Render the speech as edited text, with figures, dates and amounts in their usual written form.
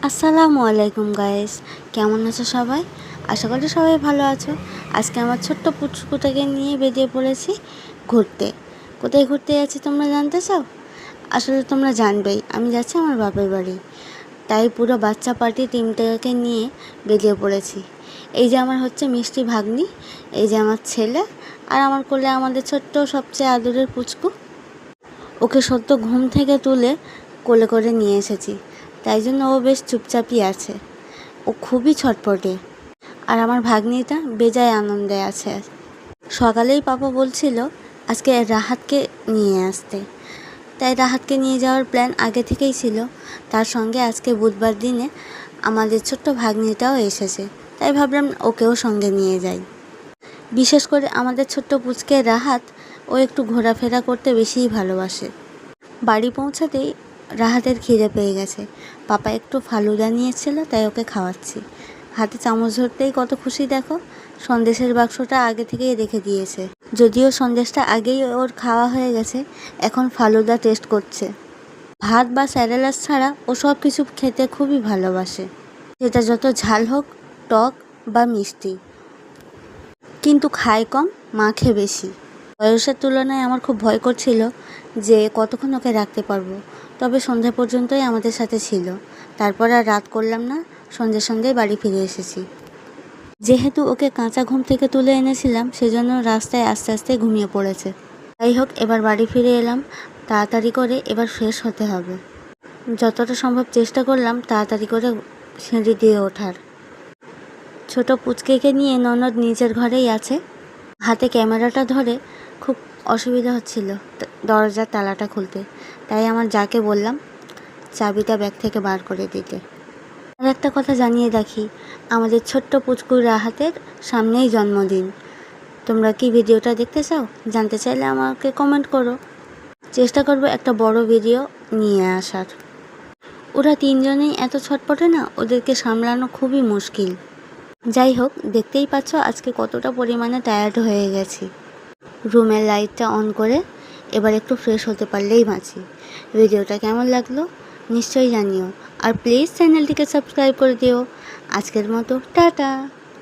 আসসালামু আলাইকুম গাইস, কেমন আছো সবাই? আশা করি সবাই ভালো আছো। আজকে আমার ছোট্ট পুচকুটাকে নিয়ে বেরিয়ে পড়েছি ঘুরতে। কোথায় ঘুরতে যাচ্ছি তোমরা জানতে চাও? আসলে তোমরা জানবেই, আমি যাচ্ছি আমার বাপের বাড়ি। তাই পুরো বাচ্চা পার্টি টিমটাকে নিয়ে বেরিয়ে পড়েছি। এই যে আমার হচ্ছে মিষ্টি ভাগ্নি, এই যে আমার ছেলে, আর আমার কোলে আমাদের ছোট্ট সবচেয়ে আদরের পুচকু। ওকে সদ্য ঘুম থেকে তুলে কোলে করে নিয়ে এসেছি, তাই জন্য ও বেশ চুপচাপই আছে। ও খুবই ছটপটে, আর আমার ভাগ্নিটা বেজায় আনন্দে আছে। সকালেই পাপা বলছিল আজকে রাহাতকে নিয়ে আসতে, তাই রাহাতকে নিয়ে যাওয়ার প্ল্যান আগে থেকেই ছিল। তার সঙ্গে আজকে বুধবার দিনে আমাদের ছোট্ট ভাগ্নিটাও এসেছে, তাই ভাবলাম ওকেও সঙ্গে নিয়ে যাই। বিশেষ করে আমাদের ছোট্ট পুচকে রাহাত, ও একটু ঘোরাফেরা করতে বেশিই ভালোবাসে। বাড়ি পৌঁছাতেই রাহাতের খিদে পেয়ে গেছে। পাপা একটু ফালুদা নিয়েছিল, তাই ওকে খাওয়াচ্ছি। হাতে চামচ ধরতেই কত খুশি দেখো। সন্দেশের বাক্সটা আগে থেকেই রেখে দিয়েছে, যদিও সন্দেশটা আগেই ওর খাওয়া হয়ে গেছে। এখন ফালুদা টেস্ট করছে। ভাত বা স্যারেলাস ছাড়া ও সব কিছু খেতে খুবই ভালোবাসে, সেটা যত ঝাল হোক, টক বা মিষ্টি। কিন্তু খায় কম, মাখে বেশি। বয়সের তুলনায় আমার খুব ভয় করছিল যে কতক্ষণ ওকে রাখতে পারবো, তবে সন্ধ্যা পর্যন্তই আমাদের সাথে ছিল। তারপর আর রাত করলাম না, সন্ধ্যেই বাড়ি ফিরে এসেছি। যেহেতু ওকে কাঁচা ঘুম থেকে তুলে এনেছিলাম, সেজন্য রাস্তায় আস্তে আস্তে ঘুমিয়ে পড়েছে। যাই হোক, এবার বাড়ি ফিরে এলাম। তাড়াতাড়ি করে এবার ফ্রেশ হতে হবে। যতটা সম্ভব চেষ্টা করলাম তাড়াতাড়ি করে সিঁড়ি দিয়ে ওঠার। ছোট পুচকেকে নিয়ে ননদ নিজের ঘরেই আছে। হাতে ক্যামেরাটা ধরে খুব অসুবিধা হচ্ছিল দরজার তালাটা খুলতে, তাই আমার যাকে বললাম চাবিটা ব্যাগ থেকে বার করে দিতে। আর একটা কথা জানিয়ে রাখি, আমাদের ছোট্ট পুচকুর রাহাতের সামনেই জন্মদিন। তোমরা কি ভিডিওটা দেখতে চাও? জানতে চাইলে আমাকে কমেন্ট করো। চেষ্টা করব একটা বড় ভিডিও নিয়ে আসার। ওরা তিনজনেই এত ছটপটে না, ওদেরকে সামলানো খুবই মুশকিল। যাই হোক, দেখতেই পাচ্ছ আজকে কতটা পরিমাণে টায়ার্ড হয়ে গেছি। রুমের লাইটটা অন করে এবার একটু ফ্রেশ হতে পারলেই বাঁচি। ভিডিওটা কেমন লাগলো নিশ্চয়ই জানিও, আর প্লিজ চ্যানেলটিকে সাবস্ক্রাইব করে দিও। আজকের মতো টাটা।